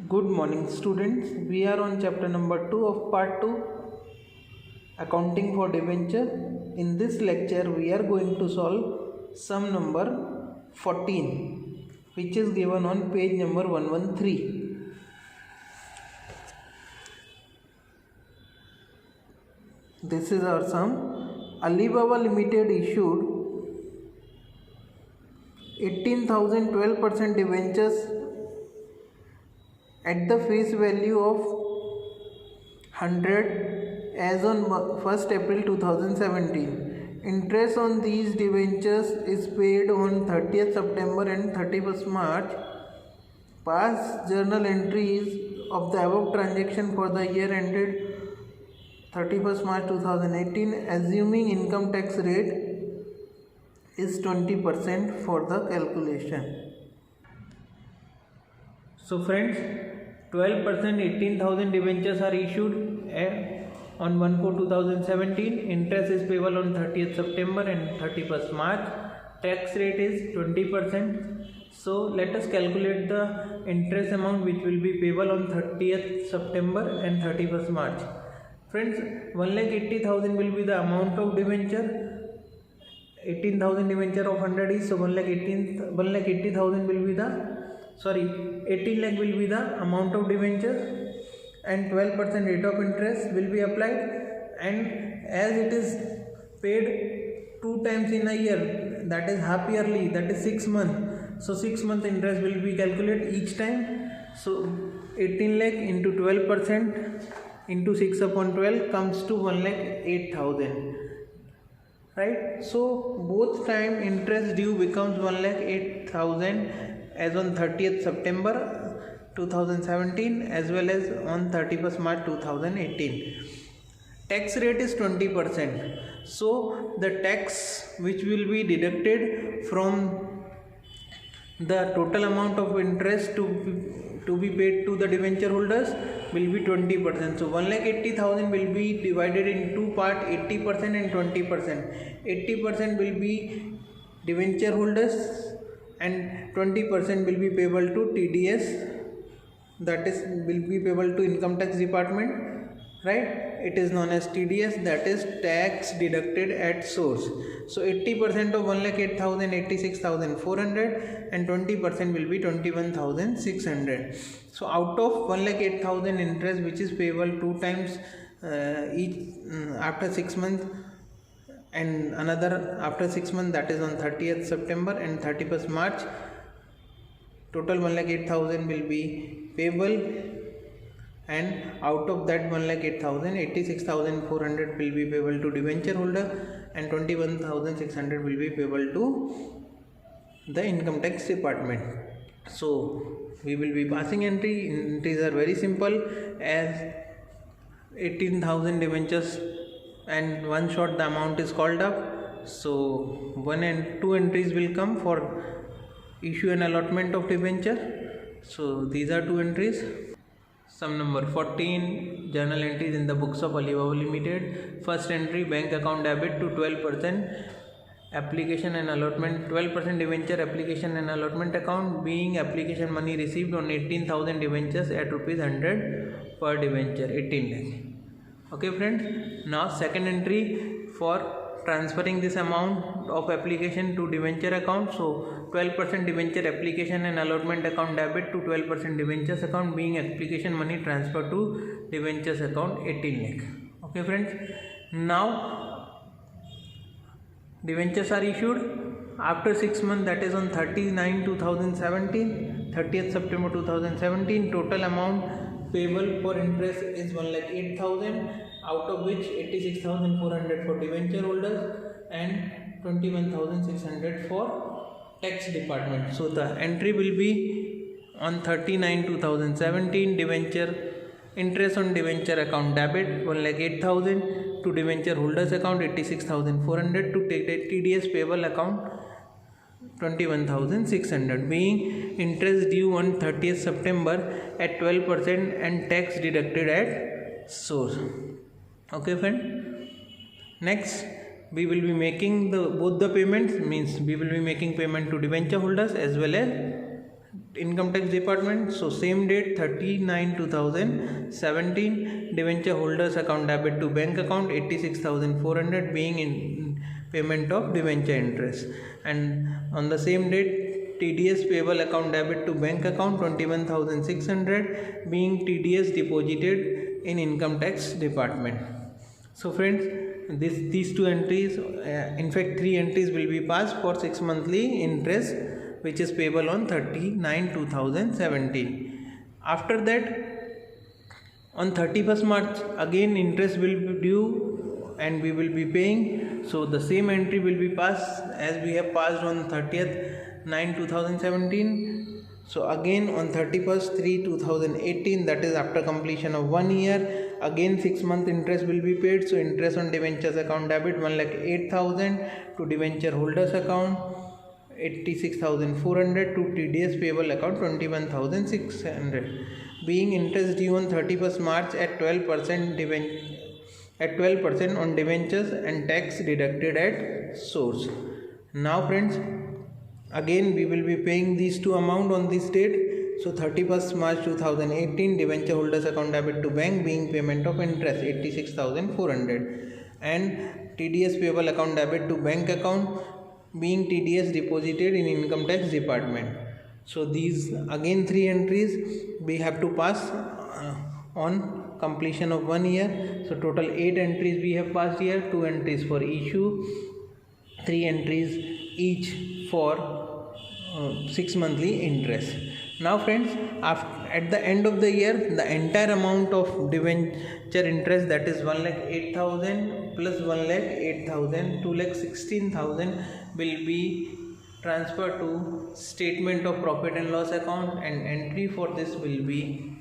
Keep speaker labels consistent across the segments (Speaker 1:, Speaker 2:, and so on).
Speaker 1: Good morning, students. We are on chapter number 2 of part 2, Accounting for Debenture. In this lecture, we are going to solve sum number 14, which is given on page number 113. This is our sum. Alibaba Limited issued 18,012% debentures at the face value of 100 as on 1st April 2017. Interest on these debentures is paid on 30th September and 31st March. Past journal entries of the above transaction for the year ended 31st March 2018, assuming income tax rate is 20% for the calculation. So friends, 12% 18,000 debentures are issued on 1/4/2017. Interest is payable on 30th September and 31st March. Tax rate is 20%. So let us calculate the interest amount which will be payable on 30th September and 31st March. Friends, 1,80,000 will be the amount of debenture. 18,000 debenture of 100 is, so 1,80,000 will be the 18 lakh will be the amount of debenture, and 12% rate of interest will be applied. And as it is paid 2 times in a year, that is half yearly, that is 6 months, so 6 month interest will be calculated each time. So 18 lakh into 12% into 6 upon 12 comes to 1,08,000, right? So both time interest due becomes 1,08,000 as on 30th September 2017 as well as on 31st March 2018. Tax rate is 20%. So the tax which will be deducted from the total amount of interest to be paid to the debenture holders will be 20%. So 1,80,000 will be divided in two parts, 80% and 20%. 80% will be debenture holders and 20% will be payable to TDS, that is will be payable to income tax department, right? It is known as TDS, that is tax deducted at source. So 80% of 1,08,000 86,400 and 20% will be 21,600. So out of 1,08,000 interest which is payable 2 times each after 6 months and another after 6 months, that is on 30th September and 31st March, total 1,08,000 will be payable, and out of that 1,08,000 86,400 will be payable to debenture holder and 21,600 will be payable to the income tax department. So we will be passing entries are very simple, as 18,000 debentures and one shot the amount is called up. So 1 and 2 entries will come for issue and allotment of debenture. So these are 2 entries. Sum number 14, journal entries in the books of Alibaba Limited. First entry, bank account debit to 12% application and allotment, 12% debenture application and allotment account, being application money received on 18,000 debentures at rupees 100 per debenture, 18 lakh. Okay friends, now second entry for transferring this amount of application to debenture account. So 12% debenture application and allotment account debit to 12% debentures account, being application money transferred to debentures account, 18 lakh. Okay friends, now debentures are issued after 6 months, that is on 30th September 2017. Total amount payable for interest is 1,08,000, out of which 86,400 for debenture holders and 21,600 for tax department. So the entry will be on 30/9/2017, debenture interest on debenture account debit 1,08,000, to debenture holders account 86,400, to TDS payable account 21,600, being interest due on 30th September at 12% and tax deducted at source. Okay friend, next we will be making both the payments, means we will be making payment to debenture holders as well as income tax department. So same date 30/9/2017, debenture holders account debit to bank account 86,400 being in payment of debenture interest, and on the same date TDS payable account debit to bank account 21,600 being TDS deposited in income tax department. So friends, these two entries, in fact 3 entries will be passed for 6 monthly interest which is payable on 30/9/2017. After that, on 31st March again interest will be due and we will be paying. So the same entry will be passed as we have passed on 30th/9/2017. So again on 31st/3/2018, that is after completion of 1 year, again 6 month interest will be paid. So interest on debentures account debit 1,08,000 to debenture holders account 86,400 to TDS payable account 21,600 being interest due on 31st March at 12% on debentures and tax deducted at source. Now friends, again we will be paying these two amount on this date. So 31st March 2018, debenture holders account debit to bank being payment of interest 86,400 and TDS payable account debit to bank account being TDS deposited in income tax department. So these again 3 entries we have to pass on completion of 1 year. So total 8 entries we have passed here, 2 entries for issue, 3 entries each for 6 monthly interest. Now friends, at the end of the year, the entire amount of debenture interest, that is 1,08,000 plus 1,08,000, 2,16,000 will be transferred to statement of profit and loss account, and entry for this will be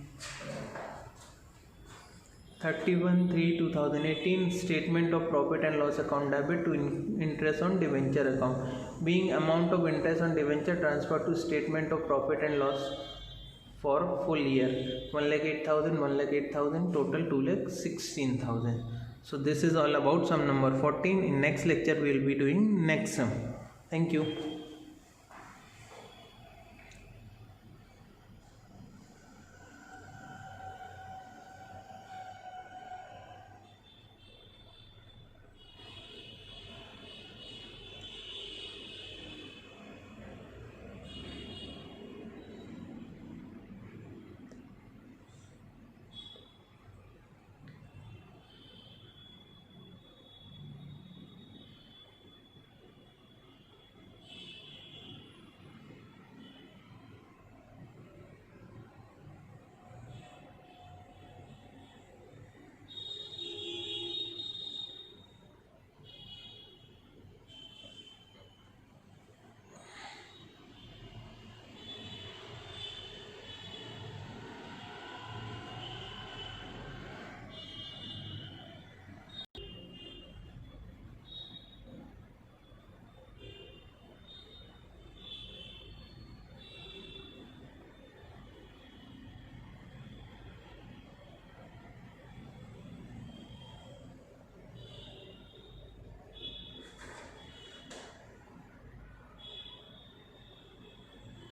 Speaker 1: 31/3/2018, statement of profit and loss account debit to interest on debenture account being amount of interest on debenture transferred to statement of profit and loss for full year 1,08,000, 1,08,000, total 2,16,000. So this is all about sum number 14. In next lecture we will be doing next sum. Thank you.